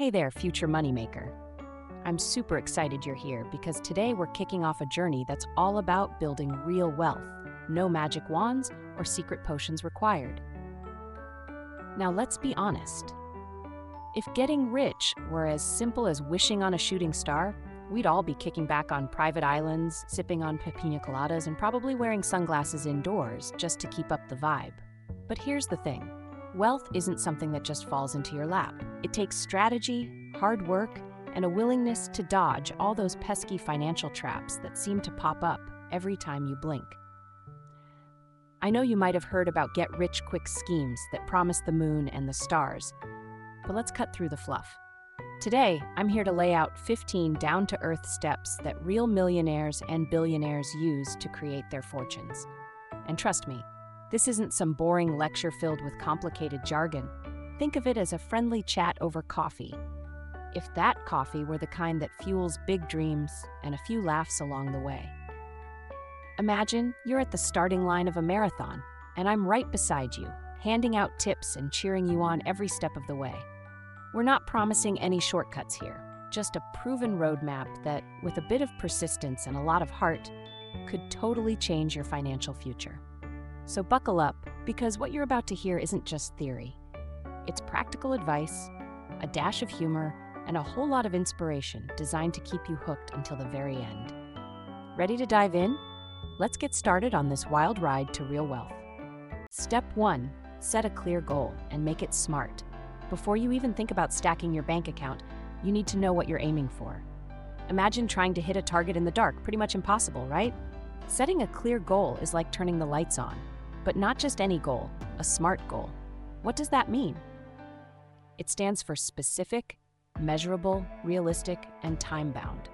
Hey there, future moneymaker. I'm super excited you're here because today we're kicking off a journey that's all about building real wealth. No magic wands or secret potions required. Now let's be honest. If getting rich were as simple as wishing on a shooting star, we'd all be kicking back on private islands, sipping on pina coladas, and probably wearing sunglasses indoors just to keep up the vibe. But here's the thing. Wealth isn't something that just falls into your lap. It takes strategy, hard work, and a willingness to dodge all those pesky financial traps that seem to pop up every time you blink. I know you might have heard about get-rich-quick schemes that promise the moon and the stars, but let's cut through the fluff. Today, I'm here to lay out 15 down-to-earth steps that real millionaires and billionaires use to create their fortunes. And trust me, this isn't some boring lecture filled with complicated jargon. Think of it as a friendly chat over coffee. If that coffee were the kind that fuels big dreams and a few laughs along the way. Imagine you're at the starting line of a marathon, and I'm right beside you, handing out tips and cheering you on every step of the way. We're not promising any shortcuts here, just a proven roadmap that, with a bit of persistence and a lot of heart, could totally change your financial future. So buckle up, because what you're about to hear isn't just theory. It's practical advice, a dash of humor, and a whole lot of inspiration designed to keep you hooked until the very end. Ready to dive in? Let's get started on this wild ride to real wealth. Step 1. Set a clear goal and make it smart. Before you even think about stacking your bank account, you need to know what you're aiming for. Imagine trying to hit a target in the dark, pretty much impossible, right? Setting a clear goal is like turning the lights on, but not just any goal, a SMART goal. What does that mean? It stands for specific, measurable, realistic, and time-bound.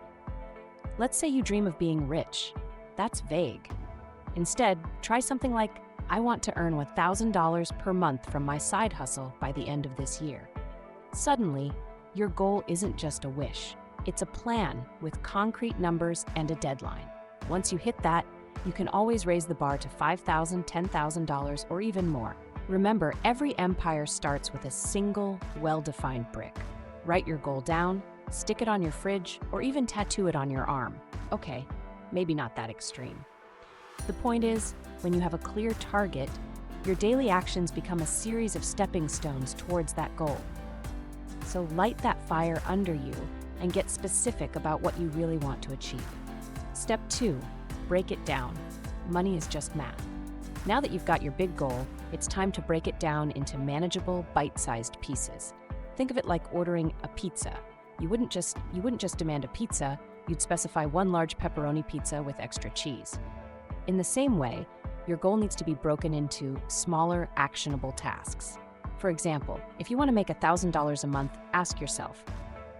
Let's say you dream of being rich. That's vague. Instead, try something like, I want to earn $1,000 per month from my side hustle by the end of this year. Suddenly, your goal isn't just a wish. It's a plan with concrete numbers and a deadline. Once you hit that, you can always raise the bar to $5,000, $10,000, or even more. Remember, every empire starts with a single, well-defined brick. Write your goal down, stick it on your fridge, or even tattoo it on your arm. Okay, maybe not that extreme. The point is, when you have a clear target, your daily actions become a series of stepping stones towards that goal. So light that fire under you and get specific about what you really want to achieve. Step 2, break it down. Money is just math. Now that you've got your big goal, it's time to break it down into manageable, bite-sized pieces. Think of it like ordering a pizza. You wouldn't just demand a pizza, you'd specify one large pepperoni pizza with extra cheese. In the same way, your goal needs to be broken into smaller, actionable tasks. For example, if you want to make $1,000 a month, ask yourself,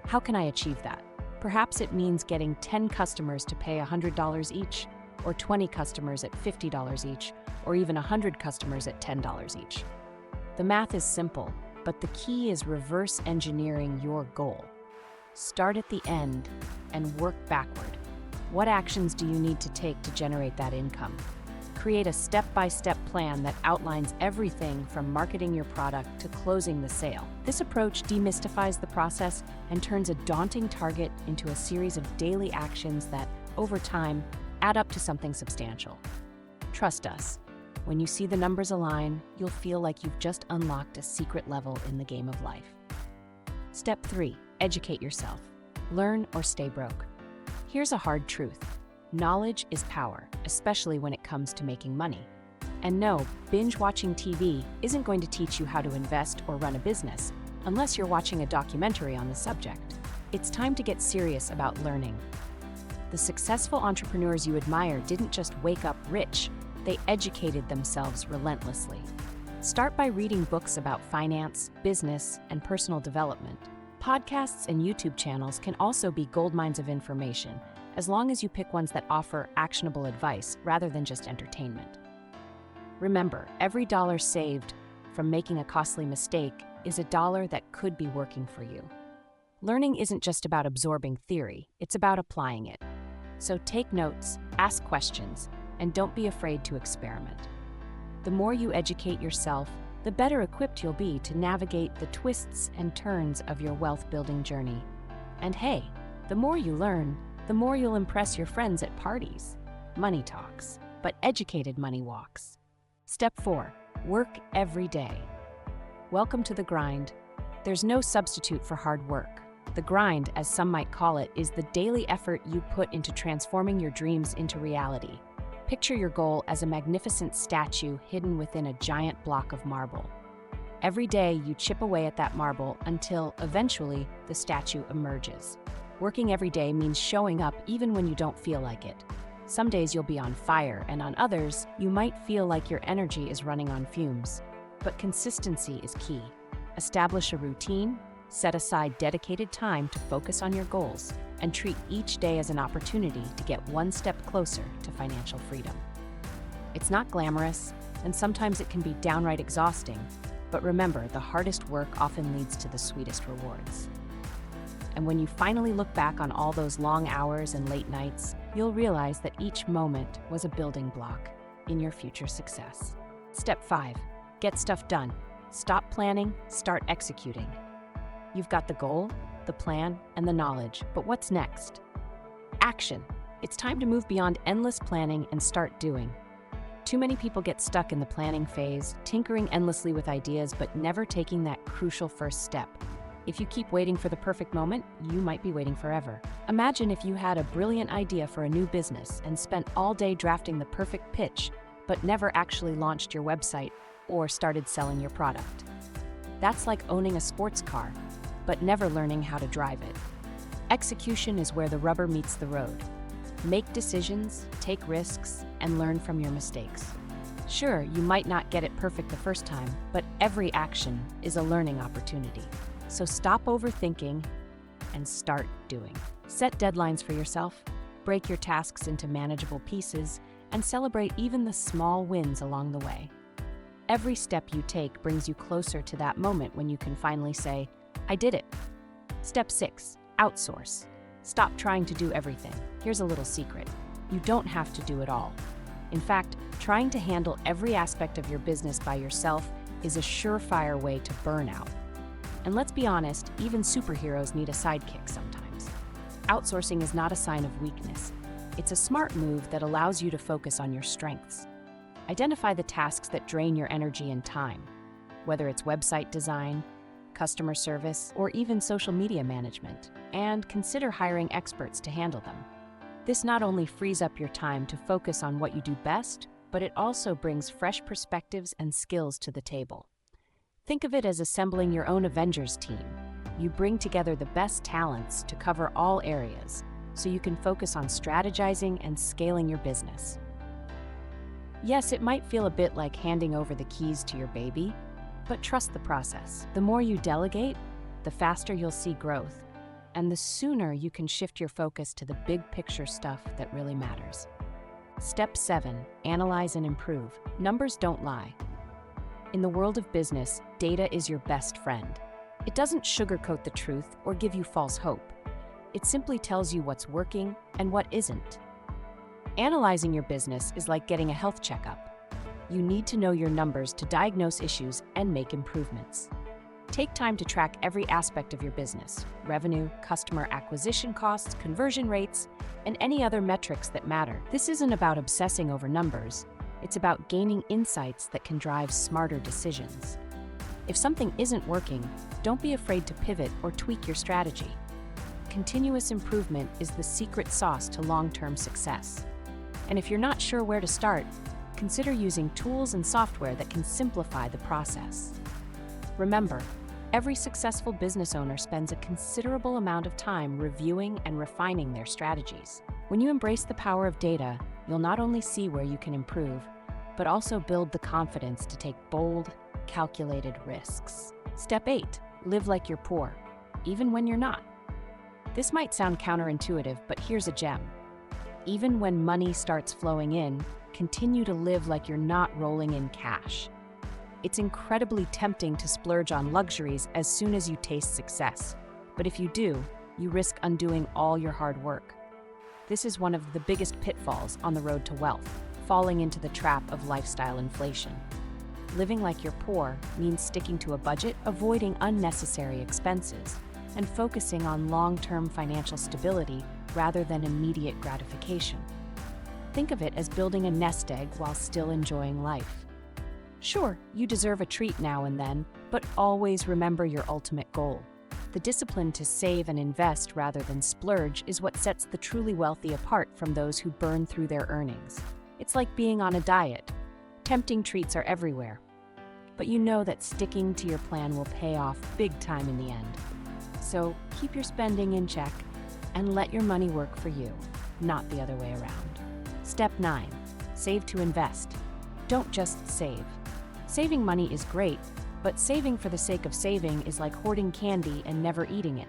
how can I achieve that? Perhaps it means getting 10 customers to pay $100 each, or 20 customers at $50 each, or even 100 customers at $10 each. The math is simple, but the key is reverse engineering your goal. Start at the end and work backward. What actions do you need to take to generate that income? Create a step-by-step plan that outlines everything from marketing your product to closing the sale. This approach demystifies the process and turns a daunting target into a series of daily actions that, over time, add up to something substantial. Trust us, when you see the numbers align, you'll feel like you've just unlocked a secret level in the game of life. Step 3. Educate yourself. Learn or stay broke. Here's a hard truth. Knowledge is power, especially when it comes to making money. And no, binge-watching TV isn't going to teach you how to invest or run a business, unless you're watching a documentary on the subject. It's time to get serious about learning. The successful entrepreneurs you admire didn't just wake up rich, they educated themselves relentlessly. Start by reading books about finance, business, and personal development. Podcasts and YouTube channels can also be goldmines of information, as long as you pick ones that offer actionable advice rather than just entertainment. Remember, every dollar saved from making a costly mistake is a dollar that could be working for you. Learning isn't just about absorbing theory, it's about applying it. So take notes, ask questions, and don't be afraid to experiment. The more you educate yourself, the better equipped you'll be to navigate the twists and turns of your wealth-building journey. And hey, the more you learn, the more you'll impress your friends at parties. Money talks, but educated money walks. Step 4. Work every day. Welcome to the grind. There's no substitute for hard work. The grind, as some might call it, is the daily effort you put into transforming your dreams into reality. Picture your goal as a magnificent statue hidden within a giant block of marble. Every day, you chip away at that marble until, eventually, the statue emerges. Working every day means showing up even when you don't feel like it. Some days you'll be on fire, and on others, you might feel like your energy is running on fumes. But consistency is key. Establish a routine, set aside dedicated time to focus on your goals, and treat each day as an opportunity to get one step closer to financial freedom. It's not glamorous, and sometimes it can be downright exhausting, but remember, the hardest work often leads to the sweetest rewards. And when you finally look back on all those long hours and late nights, you'll realize that each moment was a building block in your future success. Step 5. Get stuff done. Stop planning, start executing. You've got the goal, the plan, and the knowledge, but what's next? Action. It's time to move beyond endless planning and start doing. Too many people get stuck in the planning phase, tinkering endlessly with ideas, but never taking that crucial first step. If you keep waiting for the perfect moment, you might be waiting forever. Imagine if you had a brilliant idea for a new business and spent all day drafting the perfect pitch, but never actually launched your website or started selling your product. That's like owning a sports car, but never learning how to drive it. Execution is where the rubber meets the road. Make decisions, take risks, and learn from your mistakes. Sure, you might not get it perfect the first time, but every action is a learning opportunity. So stop overthinking and start doing. Set deadlines for yourself, break your tasks into manageable pieces, and celebrate even the small wins along the way. Every step you take brings you closer to that moment when you can finally say, I did it. Step 6. Outsource. Stop trying to do everything. Here's a little secret. You don't have to do it all. In fact, trying to handle every aspect of your business by yourself is a surefire way to burn out. And let's be honest, even superheroes need a sidekick sometimes. Outsourcing is not a sign of weakness. It's a smart move that allows you to focus on your strengths. Identify the tasks that drain your energy and time, whether it's website design, customer service, or even social media management, and consider hiring experts to handle them. This not only frees up your time to focus on what you do best, but it also brings fresh perspectives and skills to the table. Think of it as assembling your own Avengers team. You bring together the best talents to cover all areas, so you can focus on strategizing and scaling your business. Yes, it might feel a bit like handing over the keys to your baby, but trust the process. The more you delegate, the faster you'll see growth, and the sooner you can shift your focus to the big picture stuff that really matters. Step 7. Analyze and improve. Numbers don't lie. In the world of business, data is your best friend. It doesn't sugarcoat the truth or give you false hope. It simply tells you what's working and what isn't. Analyzing your business is like getting a health checkup. You need to know your numbers to diagnose issues and make improvements. Take time to track every aspect of your business: revenue, customer acquisition costs, conversion rates, and any other metrics that matter. This isn't about obsessing over numbers. It's about gaining insights that can drive smarter decisions. If something isn't working, don't be afraid to pivot or tweak your strategy. Continuous improvement is the secret sauce to long-term success. And if you're not sure where to start, consider using tools and software that can simplify the process. Remember, every successful business owner spends a considerable amount of time reviewing and refining their strategies. When you embrace the power of data, you'll not only see where you can improve, but also build the confidence to take bold, calculated risks. Step 8. Live like you're poor, even when you're not. This might sound counterintuitive, but here's a gem. Even when money starts flowing in, continue to live like you're not rolling in cash. It's incredibly tempting to splurge on luxuries as soon as you taste success. But if you do, you risk undoing all your hard work. This is one of the biggest pitfalls on the road to wealth, falling into the trap of lifestyle inflation. Living like you're poor means sticking to a budget, avoiding unnecessary expenses, and focusing on long-term financial stability rather than immediate gratification. Think of it as building a nest egg while still enjoying life. Sure, you deserve a treat now and then, but always remember your ultimate goal. The discipline to save and invest rather than splurge is what sets the truly wealthy apart from those who burn through their earnings. It's like being on a diet. Tempting treats are everywhere, but you know that sticking to your plan will pay off big time in the end. So keep your spending in check and let your money work for you, not the other way around. Step 9. Save to invest. Don't just save. Saving money is great, but saving for the sake of saving is like hoarding candy and never eating it.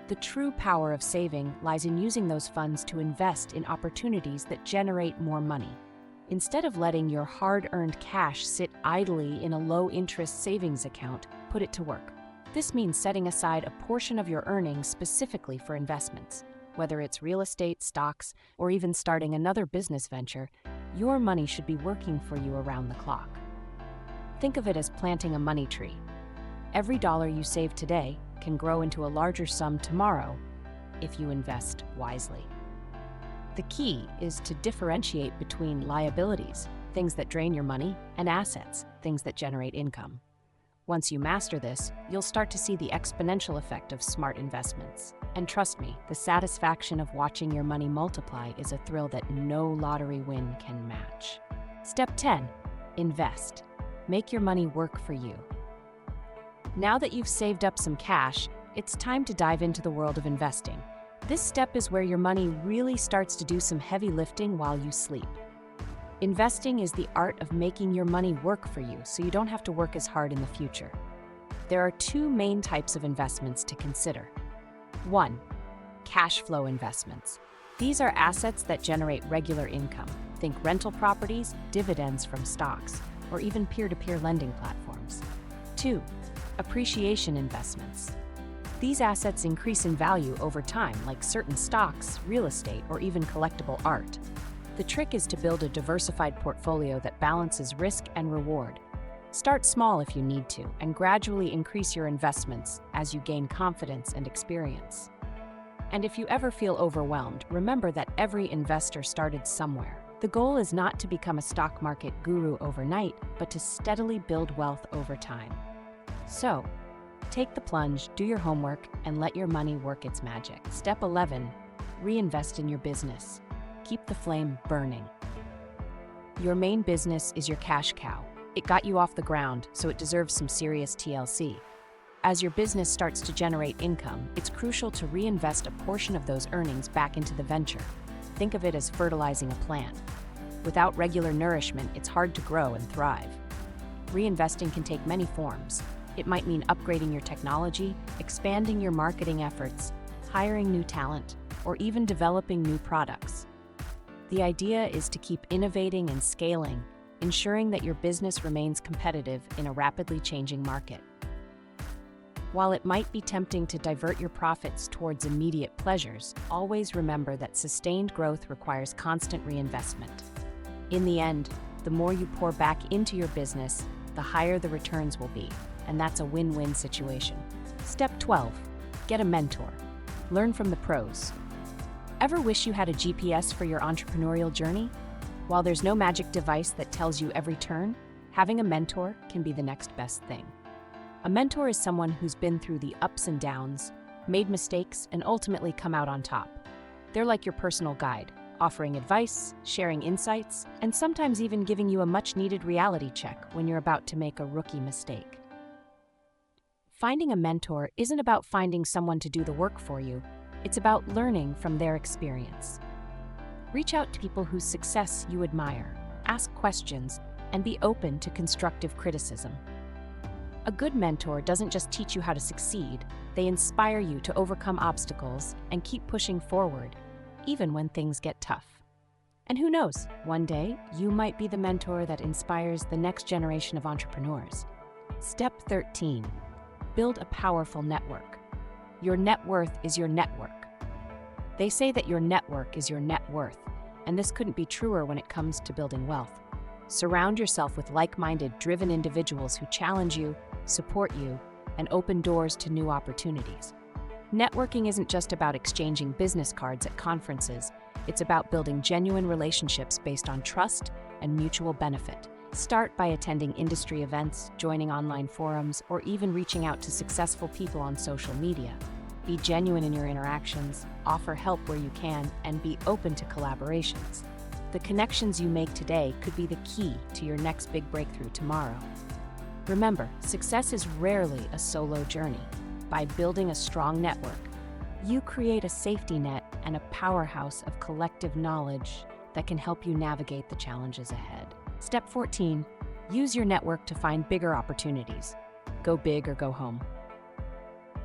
The true power of saving lies in using those funds to invest in opportunities that generate more money. Instead of letting your hard-earned cash sit idly in a low-interest savings account, put it to work. This means setting aside a portion of your earnings specifically for investments. Whether it's real estate, stocks, or even starting another business venture, your money should be working for you around the clock. Think of it as planting a money tree. Every dollar you save today can grow into a larger sum tomorrow if you invest wisely. The key is to differentiate between liabilities, things that drain your money, and assets, things that generate income. Once you master this, you'll start to see the exponential effect of smart investments. And trust me, the satisfaction of watching your money multiply is a thrill that no lottery win can match. Step 10. Invest. Make your money work for you. Now that you've saved up some cash, it's time to dive into the world of investing. This step is where your money really starts to do some heavy lifting while you sleep. Investing is the art of making your money work for you so you don't have to work as hard in the future. There are two main types of investments to consider. 1. Cash flow investments. These are assets that generate regular income. Think rental properties, dividends from stocks, or even peer-to-peer lending platforms. 2. Appreciation investments. These assets increase in value over time, like certain stocks, real estate, or even collectible art. The trick is to build a diversified portfolio that balances risk and reward. Start small if you need to, and gradually increase your investments as you gain confidence and experience. And if you ever feel overwhelmed, remember that every investor started somewhere. The goal is not to become a stock market guru overnight, but to steadily build wealth over time. So, take the plunge, do your homework, and let your money work its magic. Step 11. Reinvest in your business. Keep the flame burning. Your main business is your cash cow. It got you off the ground, so it deserves some serious TLC. As your business starts to generate income, it's crucial to reinvest a portion of those earnings back into the venture. Think of it as fertilizing a plant. Without regular nourishment, it's hard to grow and thrive. Reinvesting can take many forms. It might mean upgrading your technology, expanding your marketing efforts, hiring new talent, or even developing new products. The idea is to keep innovating and scaling, ensuring that your business remains competitive in a rapidly changing market. While it might be tempting to divert your profits towards immediate pleasures, always remember that sustained growth requires constant reinvestment. In the end, the more you pour back into your business, the higher the returns will be, and that's a win-win situation. Step 12. Get a mentor. Learn from the pros. Ever wish you had a GPS for your entrepreneurial journey? While there's no magic device that tells you every turn, having a mentor can be the next best thing. A mentor is someone who's been through the ups and downs, made mistakes, and ultimately come out on top. They're like your personal guide, offering advice, sharing insights, and sometimes even giving you a much-needed reality check when you're about to make a rookie mistake. Finding a mentor isn't about finding someone to do the work for you. It's about learning from their experience. Reach out to people whose success you admire, ask questions, and be open to constructive criticism. A good mentor doesn't just teach you how to succeed, they inspire you to overcome obstacles and keep pushing forward, even when things get tough. And who knows, one day you might be the mentor that inspires the next generation of entrepreneurs. Step 13. Build a powerful network. Your net worth is your network. They say that your network is your net worth, and this couldn't be truer when it comes to building wealth. Surround yourself with like-minded, driven individuals who challenge you, support you, and open doors to new opportunities. Networking isn't just about exchanging business cards at conferences. It's about building genuine relationships based on trust and mutual benefit. Start by attending industry events, joining online forums, or even reaching out to successful people on social media. Be genuine in your interactions, offer help where you can, and be open to collaborations. The connections you make today could be the key to your next big breakthrough tomorrow. Remember, success is rarely a solo journey. By building a strong network, you create a safety net and a powerhouse of collective knowledge that can help you navigate the challenges ahead. Step 14, use your network to find bigger opportunities. Go big or go home.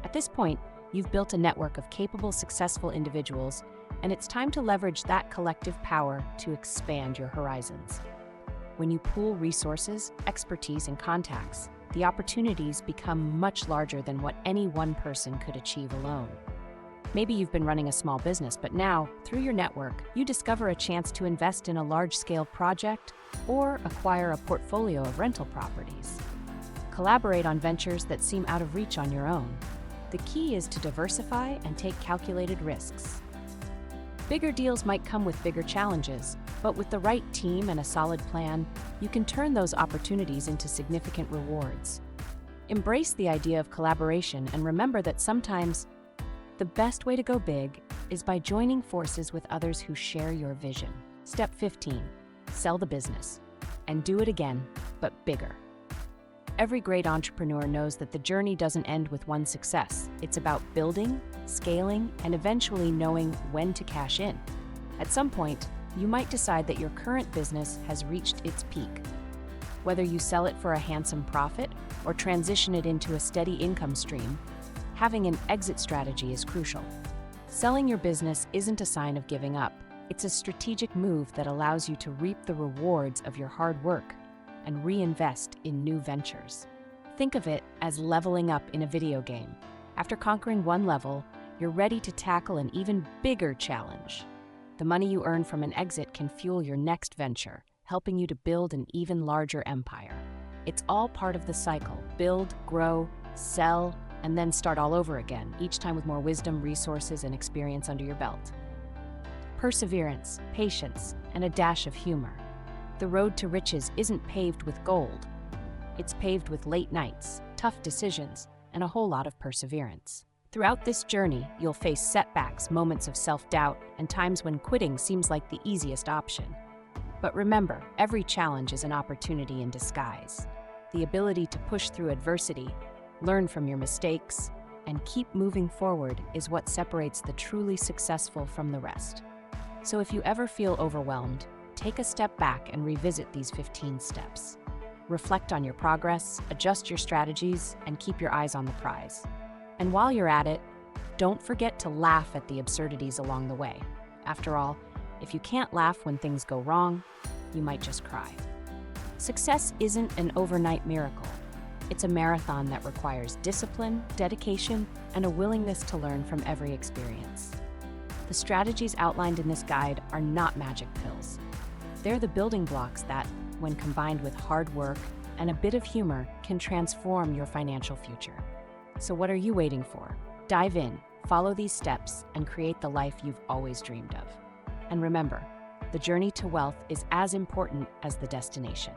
At this point, you've built a network of capable, successful individuals, and it's time to leverage that collective power to expand your horizons. When you pool resources, expertise, and contacts, the opportunities become much larger than what any one person could achieve alone. Maybe you've been running a small business, but now, through your network, you discover a chance to invest in a large-scale project or acquire a portfolio of rental properties. Collaborate on ventures that seem out of reach on your own. The key is to diversify and take calculated risks. Bigger deals might come with bigger challenges, but with the right team and a solid plan, you can turn those opportunities into significant rewards. Embrace the idea of collaboration and remember that sometimes the best way to go big is by joining forces with others who share your vision. Step 15, sell the business. And do it again, but bigger. Every great entrepreneur knows that the journey doesn't end with one success. It's about building, scaling, and eventually knowing when to cash in. At some point, you might decide that your current business has reached its peak. Whether you sell it for a handsome profit or transition it into a steady income stream, having an exit strategy is crucial. Selling your business isn't a sign of giving up. It's a strategic move that allows you to reap the rewards of your hard work and reinvest in new ventures. Think of it as leveling up in a video game. After conquering one level, you're ready to tackle an even bigger challenge. The money you earn from an exit can fuel your next venture, helping you to build an even larger empire. It's all part of the cycle: build, grow, sell, and then start all over again, each time with more wisdom, resources, and experience under your belt. Perseverance, patience, and a dash of humor. The road to riches isn't paved with gold. It's paved with late nights, tough decisions, and a whole lot of perseverance. Throughout this journey, you'll face setbacks, moments of self-doubt, and times when quitting seems like the easiest option. But remember, every challenge is an opportunity in disguise. The ability to push through adversity, learn from your mistakes, and keep moving forward is what separates the truly successful from the rest. So if you ever feel overwhelmed, take a step back and revisit these 15 steps. Reflect on your progress, adjust your strategies, and keep your eyes on the prize. And while you're at it, don't forget to laugh at the absurdities along the way. After all, if you can't laugh when things go wrong, you might just cry. Success isn't an overnight miracle. It's a marathon that requires discipline, dedication, and a willingness to learn from every experience. The strategies outlined in this guide are not magic pills. They're the building blocks that, when combined with hard work and a bit of humor, can transform your financial future. So what are you waiting for? Dive in, follow these steps, and create the life you've always dreamed of. And remember, the journey to wealth is as important as the destination.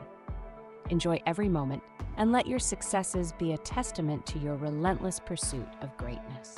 Enjoy every moment and let your successes be a testament to your relentless pursuit of greatness.